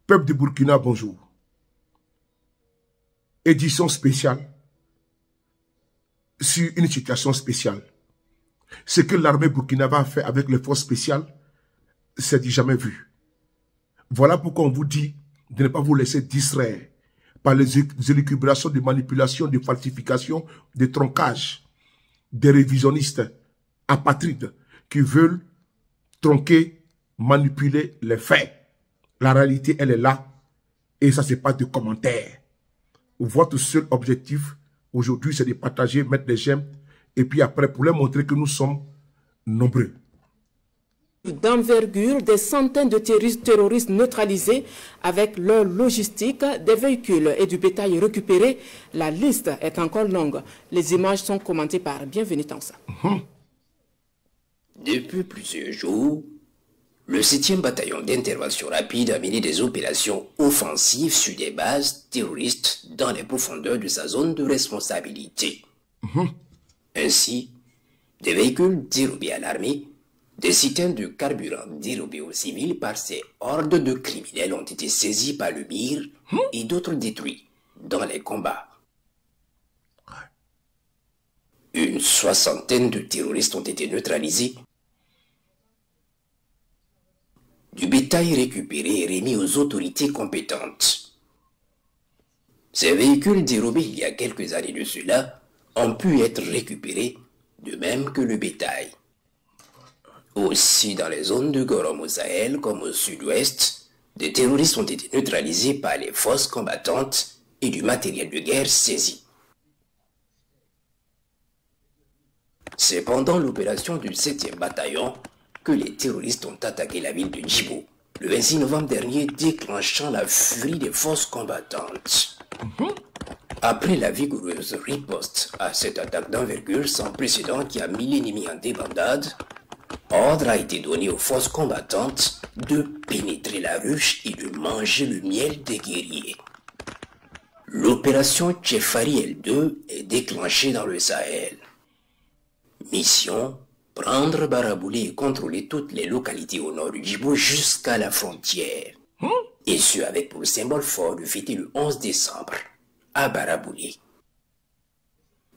Peuple de Burkina, bonjour. Édition spéciale sur une situation spéciale. Ce que l'armée burkinabé a fait avec les forces spéciales, c'est du jamais vu. Voilà pourquoi on vous dit de ne pas vous laisser distraire par les élucubrations de manipulation, de falsification, de troncage, des révisionnistes apatrides qui veulent tronquer, manipuler les faits. La réalité, elle est là et ça, c'est pas de commentaires. Votre seul objectif aujourd'hui, c'est de partager, mettre des j'aime et puis après, pour leur montrer que nous sommes nombreux. D'envergure, des centaines de terroristes neutralisés avec leur logistique, des véhicules et du bétail récupérés. La liste est encore longue. Les images sont commentées par Bienvenue Tansa. Depuis plusieurs jours, le 7e bataillon d'intervention rapide a mené des opérations offensives sur des bases terroristes dans les profondeurs de sa zone de responsabilité. Ainsi, des véhicules dérobés à l'armée, des citernes de carburant dérobés aux civils par ces hordes de criminels ont été saisis par le MIR et d'autres détruits dans les combats. Une soixantaine de terroristes ont été neutralisés. Du bétail récupéré et remis aux autorités compétentes. Ces véhicules dérobés il y a quelques années de cela ont pu être récupérés, de même que le bétail. Aussi, dans les zones de Gorom au Sahel comme au sud-ouest, des terroristes ont été neutralisés par les forces combattantes et du matériel de guerre saisi. C'est pendant l'opération du 7e bataillon que les terroristes ont attaqué la ville de Djibo, le 26 novembre dernier, déclenchant la furie des forces combattantes. Après la vigoureuse riposte à cette attaque d'envergure sans précédent qui a mis l'ennemi en débandade, ordre a été donné aux forces combattantes de pénétrer la ruche et de manger le miel des guerriers. L'opération Tchefari L2 est déclenchée dans le Sahel. Mission: prendre Baraboulé et contrôler toutes les localités au nord du Djibo jusqu'à la frontière. Et ce avec pour symbole fort de fêter le 11 décembre à Baraboulé.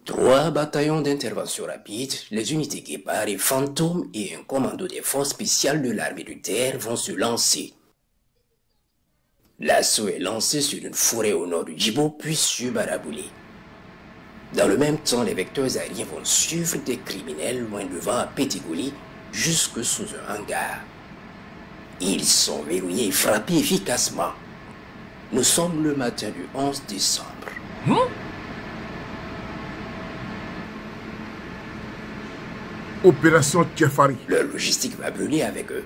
3 bataillons d'intervention rapide, les unités Guépard et Fantôme et un commando des forces spéciales de l'armée de terre vont se lancer. L'assaut est lancé sur une forêt au nord du Djibo puis sur Baraboulé. Dans le même temps, les vecteurs aériens vont suivre des criminels loin devant à Pétigoli jusque sous un hangar. Ils sont verrouillés et frappés efficacement. Nous sommes le matin du 11 décembre. Opération Tchefari. Leur logistique va brûler avec eux.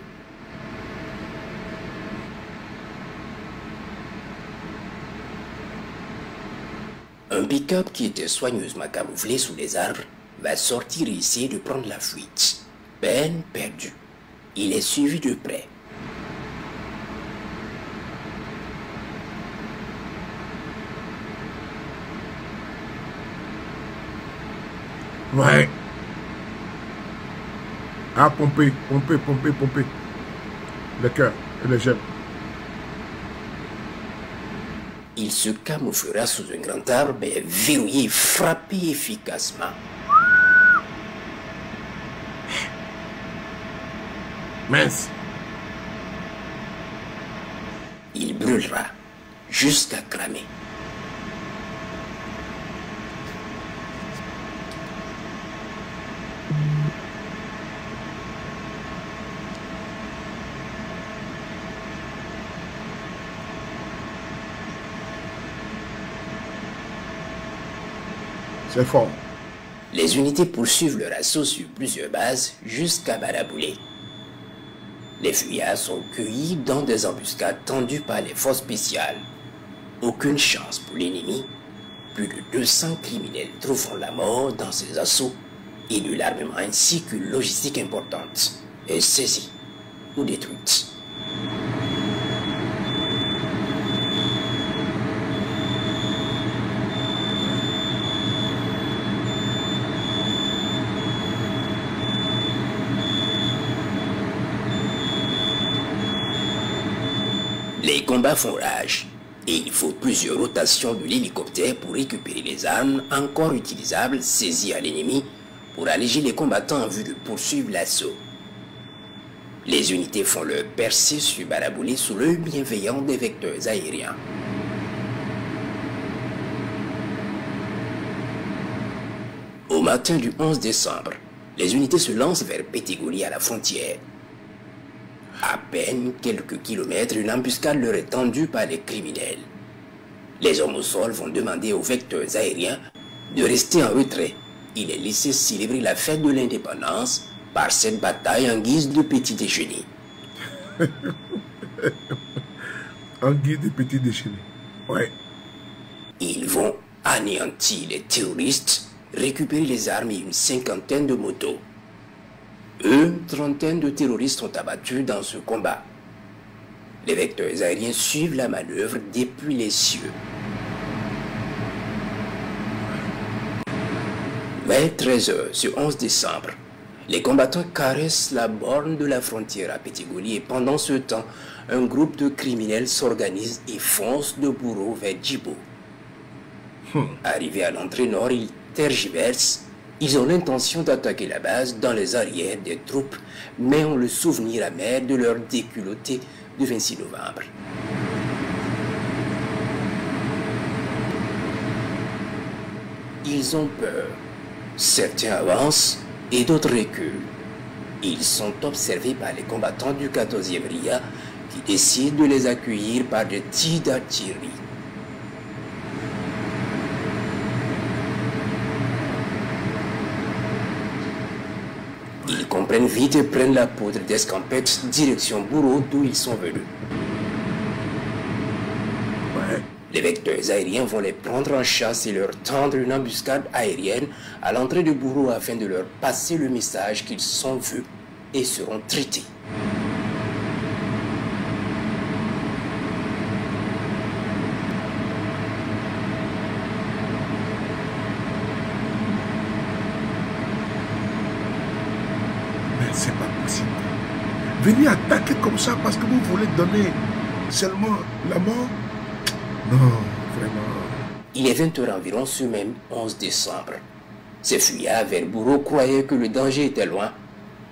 Un pick-up qui était soigneusement camouflé sous les arbres va sortir et essayer de prendre la fuite. Peine perdue. Il est suivi de près. Ouais. Ah, pomper. Le cœur et les gemmes. Il se camouflera sous un grand arbre et est verrouillé et frappé efficacement. Mince. Il brûlera jusqu'à cramer. C'est fort. Les unités poursuivent leur assaut sur plusieurs bases jusqu'à Baraboulé. Les fuyards sont cueillis dans des embuscades tendues par les forces spéciales. Aucune chance pour l'ennemi. Plus de 200 criminels trouveront la mort dans ces assauts et de l'armement ainsi qu'une logistique importante est saisie ou détruite. Les combats font rage et il faut plusieurs rotations de l'hélicoptère pour récupérer les armes encore utilisables saisies à l'ennemi pour alléger les combattants en vue de poursuivre l'assaut. Les unités font leur percée sur Baraboulé sous l'œil bienveillant des vecteurs aériens. Au matin du 11 décembre, les unités se lancent vers Pétigoli à la frontière. À peine quelques kilomètres, une embuscade leur est tendue par les criminels. Les hommes au sol vont demander aux vecteurs aériens de rester en retrait et les laisser célébrer la fête de l'indépendance par cette bataille en guise de petit déjeuner. En guise de petit déjeuner, ouais. Ils vont anéantir les terroristes, récupérer les armes et une cinquantaine de motos. Une trentaine de terroristes sont abattus dans ce combat. Les vecteurs aériens suivent la manœuvre depuis les cieux. Vers 13 h ce 11 décembre, les combattants caressent la borne de la frontière à Pétigoli et pendant ce temps, un groupe de criminels s'organise et fonce de Bourreau vers Djibo. Arrivés à l'entrée nord, ils tergiversent. Ils ont l'intention d'attaquer la base dans les arrières des troupes, mais ont le souvenir amer de leur déculotté du 26 novembre. Ils ont peur. Certains avancent et d'autres reculent. Ils sont observés par les combattants du 14e RIA qui décident de les accueillir par des tirs d'artillerie. Ils comprennent vite et prennent la poudre d'escampette direction Bourreau d'où ils sont venus. Les vecteurs aériens vont les prendre en chasse et leur tendre une embuscade aérienne à l'entrée de Bourreau afin de leur passer le message qu'ils sont vus et seront traités. Mais c'est pas possible. Venez attaquer comme ça parce que vous voulez donner seulement la mort? Non, vraiment. Il est 20 h environ ce même 11 décembre. Ces fuyards vers Bourreau croyaient que le danger était loin.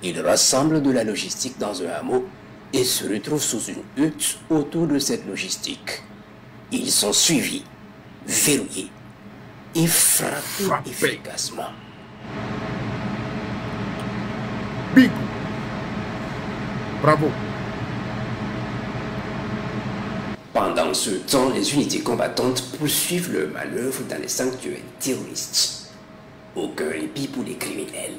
Ils rassemblent de la logistique dans un hameau et se retrouvent sous une hutte autour de cette logistique. Ils sont suivis, verrouillés et frappés efficacement. Big. Bravo. Pendant ce temps, les unités combattantes poursuivent leur manœuvre dans les sanctuaires terroristes. Aucun répit pour les criminels.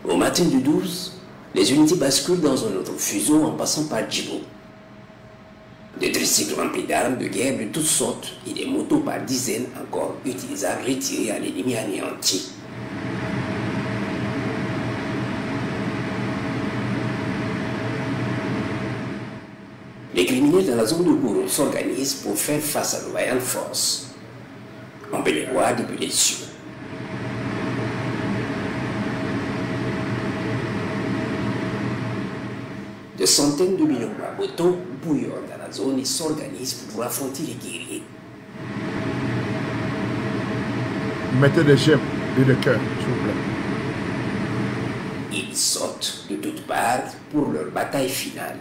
Au matin du 12, les unités basculent dans un autre fuseau en passant par Djibo. Des tricycles remplis d'armes de guerre de toutes sortes et des motos par dizaines encore utilisables retirés à l'ennemi anéanti. Les criminels dans la zone de Bourreau s'organisent pour faire face à nos vaillantes forces. On peut les voir depuis les cieux. Des centaines de millions de motos bouillonnent dans la zone et s'organisent pour affronter les guerriers. Mettez des j'aime et des cœurs, s'il vous plaît. Ils sautent de toutes parts pour leur bataille finale.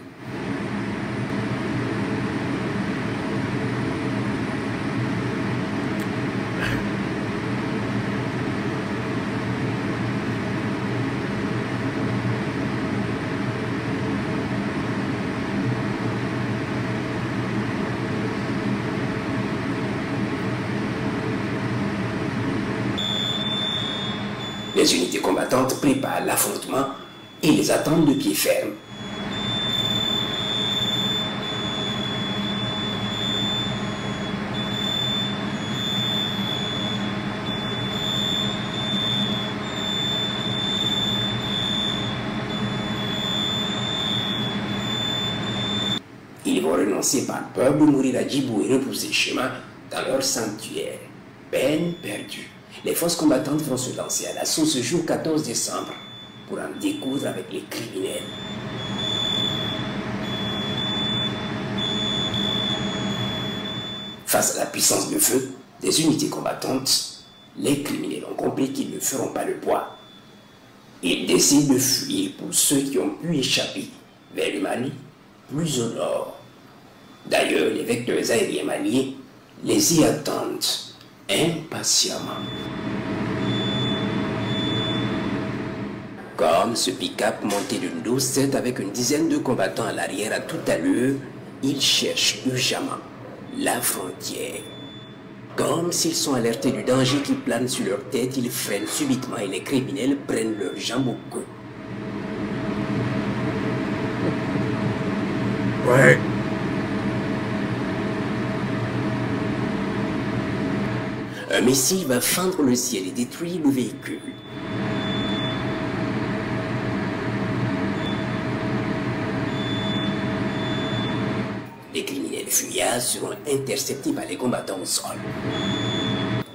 Les unités combattantes préparent l'affrontement et les attendent de pied ferme. Ils vont renoncer par peur de mourir à Djibo et repousser chemin dans leur sanctuaire. Peine perdue. Les forces combattantes vont se lancer à l'assaut ce jour 14 décembre pour en découdre avec les criminels. Face à la puissance de feu des unités combattantes, les criminels ont compris qu'ils ne feront pas le poids. Ils décident de fuir pour ceux qui ont pu échapper vers le Mali, plus au nord. D'ailleurs, les vecteurs aériens maliens les y attendent impatiemment. Comme ce pick-up monté d'une 12-7 avec une dizaine de combattants à l'arrière à toute allure, ils cherchent urgemment la frontière. Comme s'ils sont alertés du danger qui plane sur leur tête, ils freinent subitement et les criminels prennent leurs jambes au cou. Ouais. Un missile va fendre le ciel et détruire le véhicule. Les criminels fuyards seront interceptés par les combattants au sol.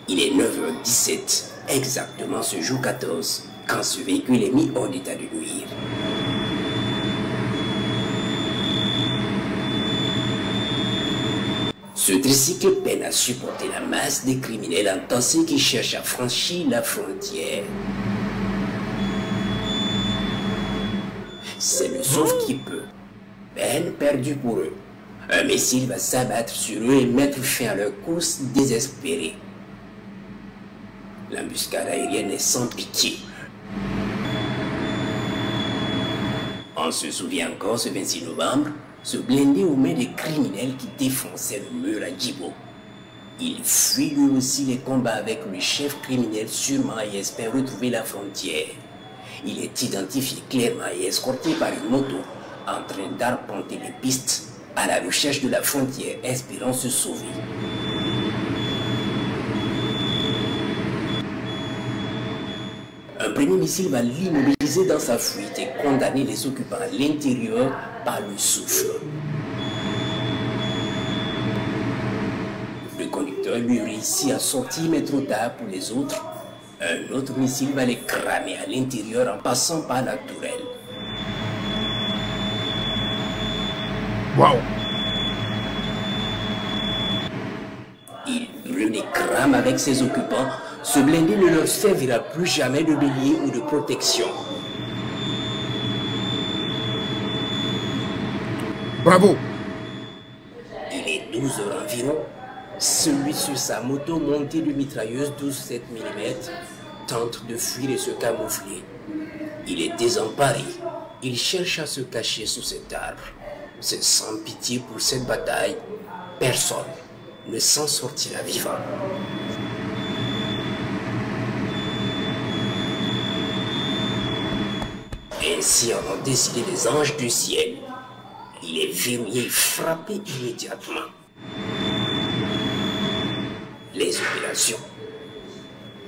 Il est 9h17, exactement ce jour 14, quand ce véhicule est mis hors d'état de nuire. Ce tricycle peine à supporter la masse des criminels entassés qui cherchent à franchir la frontière. C'est le sauve qui peut. Peine perdue pour eux. Un missile va s'abattre sur eux et mettre fin à leur course désespérée. L'embuscade aérienne est sans pitié. On se souvient encore ce 26 novembre, ce blindé aux mains des criminels qui défonçaient le mur à Djibo. Il fuit lui aussi les combats avec le chef criminel sûrement et espère retrouver la frontière. Il est identifié clairement et escorté par une moto en train d'arpenter les pistes à la recherche de la frontière, espérant se sauver. Un premier missile va l'immobiliser dans sa fuite et condamner les occupants à l'intérieur par le souffle. Le conducteur lui réussit à sortir, mais trop tard pour les autres. Un autre missile va les cramer à l'intérieur en passant par la tourelle. Waouh. Il brûle et crame avec ses occupants. Ce blindé ne leur servira plus jamais de bélier ou de protection. Bravo. Il est 12 heures environ. Celui sur sa moto montée de mitrailleuse 12,7 mm tente de fuir et se camoufler. Il est désemparé. Il cherche à se cacher sous cet arbre. C'est sans pitié pour cette bataille. Personne ne s'en sortira vivant. Ainsi en ont décidé les anges du ciel. Il est verrouillé et frappé immédiatement. Les opérations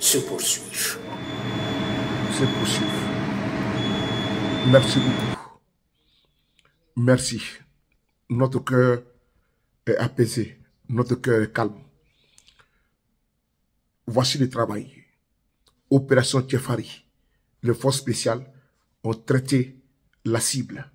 se poursuivent. Se poursuivent. Merci beaucoup. Merci. Notre cœur est apaisé. Notre cœur est calme. Voici le travail. Opération Tchefari. Les forces spéciales ont traité la cible.